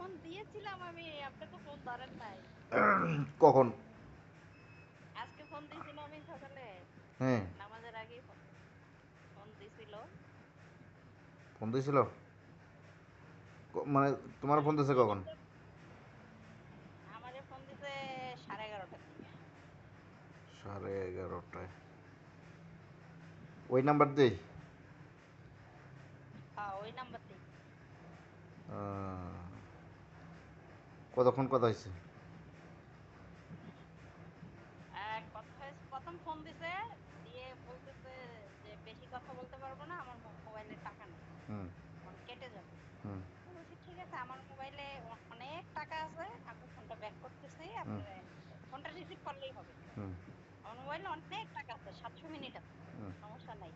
Phone দিয়েছিলাম আমি, আপনি তো ফোন ধরেন নাই। কখন? আজকে ফোন দিয়েছিল আমি সকালে, হ্যাঁ, নামাজের আগেই ফোন ফোন দিছিল। ফোন দিয়েছিল মানে তোমার ফোন দিয়েছে এই কখন? নাম্বার আমারে ফোন দিছে 11:30টার দিকে। 11:30টায়? ওই নাম্বার দিই? হ্যাঁ, ওই নাম্বার থেকে। কতক্ষণ কথা হয়েছে? কথা হয়েছে, প্রথম ফোন দিছে, দিয়ে বলতেছে যে বেশি কথা বলতে পারবো না, আমার মোবাইলে টাকা নেই, হুম ফোন কেটে যাবে। হুম আমি বলছি ঠিক আছে, আমার মোবাইলে অনেক টাকা আছে, আমি ফোনটা ব্যাক করতেছি, হুম আপনি ফোনটা রিসিভ করলেই হবে। হুম আমার মোবাইলে অনেক টাকা আছে, 700 মিনিট আছে, হুম সমস্যা নাই।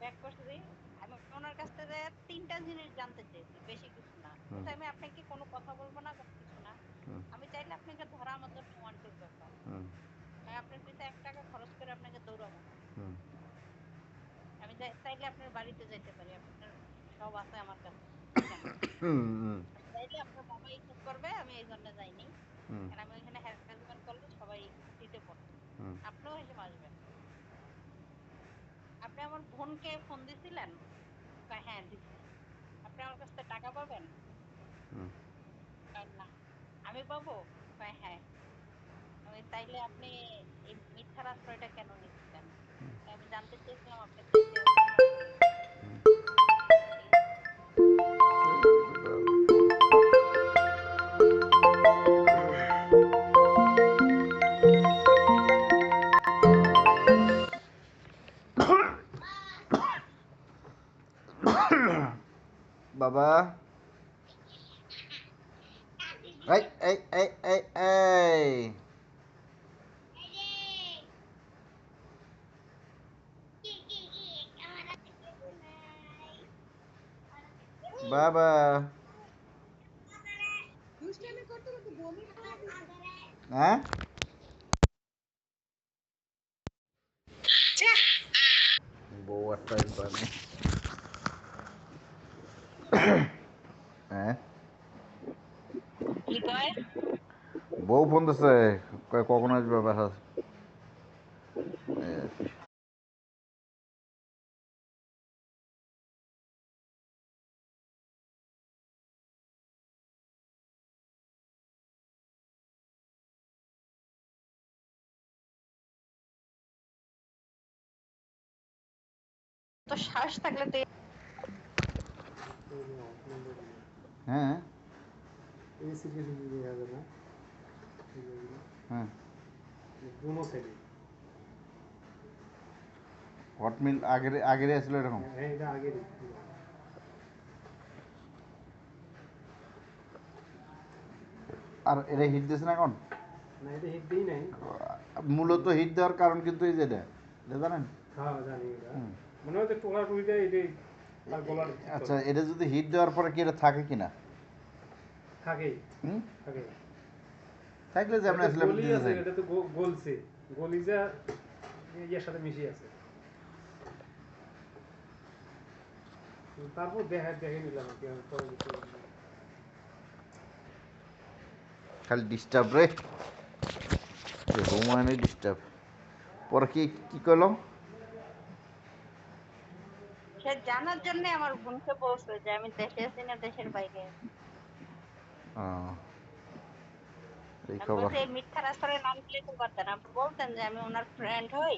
ব্যাক করছি। আমি ওনার কাছ থেকে 3টা জিনিস জানতে চেয়েছি, বেশি কিছু না। হুম বলছে আমি আপনাকে কোনো কথা বলবো না, কোনো কিছু না। হুম আমি চাইলে আপনাকে ধরা আমার জন্য ওয়ান টুর ব্যাপার। হুম আমি আপনার পিছনে 1 টাকা খরচ করে আপনাকে দৌড়াবো না। হুম আমি চাইলে আপনার বাড়িতে যেতে পারি, আপনার সব আছে আমার কাছে, বুঝছেন? হুম হুম আমি চাইলে আপনার বাবা ইজ্জত করবে, আমি এই জন্য যাইনি। হুম কারণ আমি ওইখানে হ্যারাসমেন্ট করলে সবাই খুঁটিতে পড়বে, হুম আপনিও হেসে আসবেন। আপনি আমার বোনকে ফোন দিছিলেন? হ্যাঁ দিচ্ছি। আপনি আমার কাছ থেকে টাকা পাবেন? হুম না। আমি পাবো? হ্যাঁ। আমি তাইলে আপনি এই মিথ্যার আশ্রয়টা কেন নিচ্ছেন? আমি জানতে চেয়েছিলাম আপনি সিরিয়াস কিনা। এই বাবা, এই এই এই এই এই বাবা, হ্যাঁ, বউ আর টাইম পায় না। হ্যাঁ, কি কয়? বউ ফোন দিচ্ছে, কয় কখন আসবে বাসা। এই আর কি। তো শ্বাস থাকলে তো হ্যাঁ হ্যাঁ, হটমিল আগের আগের আসলো এরকম। আর এটা হিট দিয়েছে না এখন? মূলত হিট দেওয়ার কারণ কিন্তু এই যেটা, এটা জানেন? হুম। আচ্ছা, এটা যদি হিট দেওয়ার পরে কি এটা থাকে কিনা? হুম, থাকলে যে আপনি আসলে দিতে চাই। খালি ডিস্টার্ব রে, হুমায়ুনই ডিস্টার্ব। পরে কি কি করলো? সে জানার জন্য আমার বোনকে বলছে যে আমি দেশে আছি না দেশের বাইরে আছি। এই আমি খবর। বলছি এই মিথ্যার আশ্রয় নাম দিলে তো পারতেন, আপনি বলতেন যে আমি ওনার ফ্রেন্ড হই,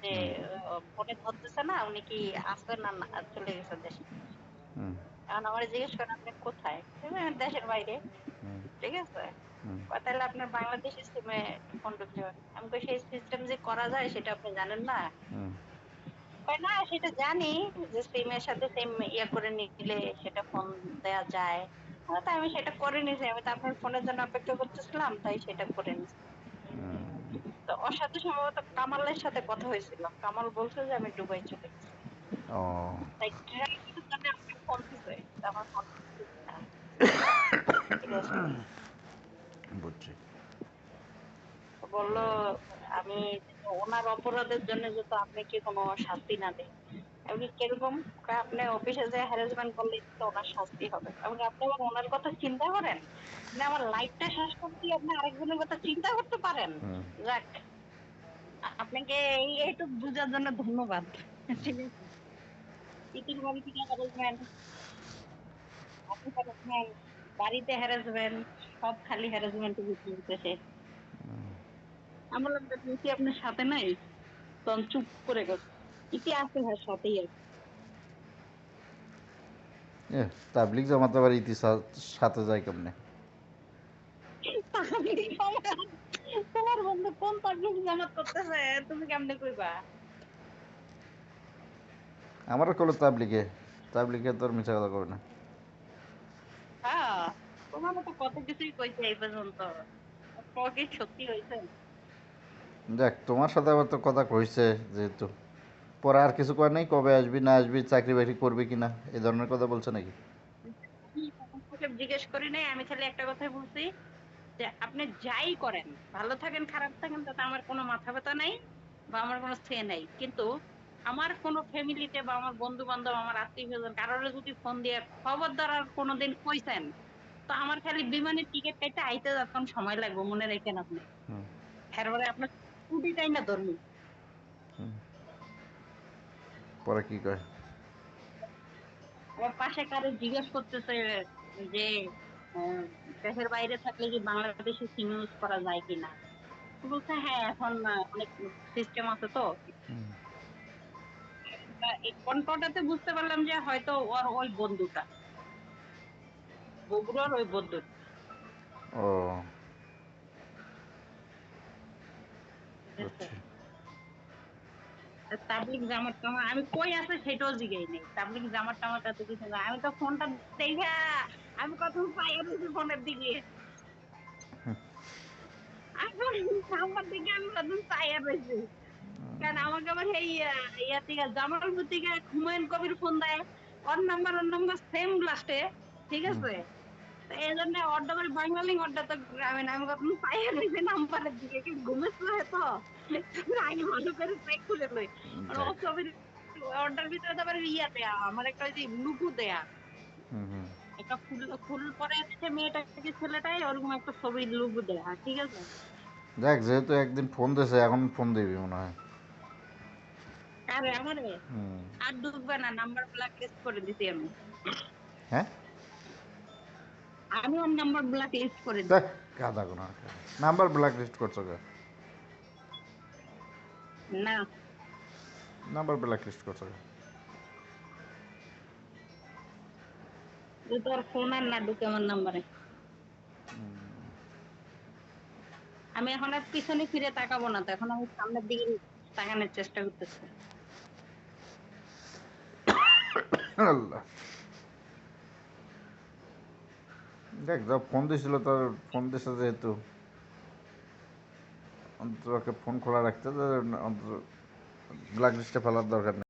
যে হুম ফোনে ধরতেছে না, উনি কি আসবেন না না চলে গেছে দেশে। হুম এখন আমার জিজ্ঞেস করেন আপনি কোথায়, আমি দেশের বাইরে। হুম ঠিক আছে, হুম তাহলে আপনার বাংলাদেশের সিমে ফোন ঢুকতে পারে। আমি কই সেই সিস্টেম যে করা যায় সেটা আপনি জানেন না? হুম কয় না সেটা জানি, যে সিমের সাথে সিম ইয়া করে নিলে সেটা ফোন দেয়া যায়। তাই আমি সেটা করে নিয়েছি, আমি তো আপনার ফোনের জন্য অপেক্ষা করতেছিলাম, তাই সেটা করে নিয়েছি। তো ওর সাথে সম্ভবত কামালের সাথে কথা হয়েছিল, কামাল বলছে যে আমি দুবাই চলে গেছি, ও তাই ট্রাভেলের জন্য আমাকে ফোন দিছে, আমার ফোন দিচ্ছে না। ঠিক আছে, বুঝছি। বললো আমি ওনার অপরাধের জন্য যত আপনি কি কোনো শাস্তি না দেন, আপনি কিরকম আপনি অফিসে যে হ্যারাসমেন্ট করলে তো ওনার শাস্তি হবে এবং আপনি আবার ওনার কথা চিন্তা করেন আপনি আমার লাইফটা শেষ করতে আপনি আরেকজনের কথা চিন্তা করতে পারেন। হুম। যাক, আপনাকে এইটুকু বোঝার জন্য ধন্যবাদ। ঠিক আছে, ইতির বাড়ি থেকে হ্যারাসমেন্ট, আপনি হ্যারাসমেন্ট, বাড়িতে হ্যারাসমেন্ট, সব খালি হ্যারাসমেন্ট চলতেছে। আমার লাগবে ইতি আপনার সাথে নাই, তখন চুপ করে গেছে। ইতি আছে হ্যাঁ সাথেই আছে। এ তাবলিগ জামাত আবার সাথে যায় কেমনে? তোমার বন্ধু কোন তাবলিগ জামাত করতেছে তুমি কেমনে কইবা? আমারও কলো তাবলিগে তোর মিছা কথা কবে না। হ্যাঁ, তোমার মতো কত কিছুই কইছে এই পর্যন্ত, কি সত্যি হয়েছে? দেখ তোমার সাথে আবার তো কথা কইছে, যেহেতু পরে আর কিছু কয় নাই, কবে আসবি না আসবি, চাকরি বাকরি করবি কিনা, এই ধরনের কথা বলছে নাকি? জিজ্ঞেস করি নাই, আমি খালি একটা কথাই বলছি যে আপনি যাই করেন, ভালো থাকেন খারাপ থাকেন, তাতে আমার কোনো মাথা ব্যথা নাই বা আমার কোনো সে নাই, কিন্তু আমার কোনো ফ্যামিলিতে বা আমার বন্ধু বান্ধব আমার আত্মীয় স্বজন কারোর যদি ফোন দিয়ে খবরদার আর কোনোদিন কইছেন, তো আমার খালি বিমানের টিকিট কাটতে আইতে যখন সময় লাগবে মনে রাখেন আপনি। হুম, এরপরে আপনার ছুটিটাই না ধর্মী। হুম। পরে কি কয়? আমার পাশে কারো জিজ্ঞেস করতেছে যে আহ, দেশের বাইরে থাকলে কি বাংলাদেশে সিম ইউজ করা যায় কিনা, বলছে হ্যাঁ এখন অনেক সিস্টেম আছে তো। হুম। তা এই কন্ট্রোটাতে বুঝতে পারলাম যে হয়তো ওর ওই বন্ধুটা, বগুড়ার ওই বন্ধু। ও ঠিক আছে, বুঝছি। তাবলিগ জামাত টামাত আমি কই আছে সেটাও জিগাই নেই, তাবলিগ জামাত টামাত এত কিছু না, আমি তো ফোনটা দেখা আমি কত পাইয়া রয়েছি ফোনের দিকে, এখন নাম্বার দিকে আমি কত চাইয়া রয়েছি। কারণ আমাকে আবার এই ইয়া থেকে জামালপুর থেকে হুমায়ুন কবির ফোন দেয়, ওর নাম্বার সেম লাস্টে। ঠিক হুম, আছে, তো এই জন্য অর্ডার করে বাঙালি অর্ডার তো গ্রামে না, আমি কখন পাইয়া রয়েছি নাম্বারের দিকে কি ঘুমেছিল তো আগে ভালো করে চেক করে লই। আর ও দেখ। ছবির অর্ডার ভিতরে তো আবার ইয়া দেয়া, আমার একটা ওই যে লুকু দেয়া, হুম, হুম। একটা ফুল ফুল পরে আছে মেয়েটাকে ছেলেটাই ওরকম একটা ছবির লুকু দেয়া। ঠিক আছে, দেখ যেহেতু একদিন ফোন দিয়েছে, এখন ফোন দিবি মনে হয়। আরে আমারে হুম। আর ঢুকবে না, নাম্বার ব্ল্যাক লিস্ট করে দিছি আমি। হ্যাঁ। আমি ওর নাম্বার ব্ল্যাক লিস্ট করে দেখ দিছি। গাদা কোনো নাম্বার ব্ল্যাক লিস্ট করছো কে? না, নাম্বার ব্ল্যাক লিস্ট করছো কে? যে তোর ফোন আর না ঢুকে আমার নাম্বারে। আমি এখন আর পিছনে ফিরে তাকাবো না তো, এখন আমি সামনের দিকে তাকানোর চেষ্টা করতেছি। আল্লাহ। দেখ যা ফোন দিছিল, তোর ফোন দিছে যেহেতু অন্তত ফোন খোলা রাখতে, অন্তত ব্ল্যাক লিস্টে ফেলার দরকার নেই।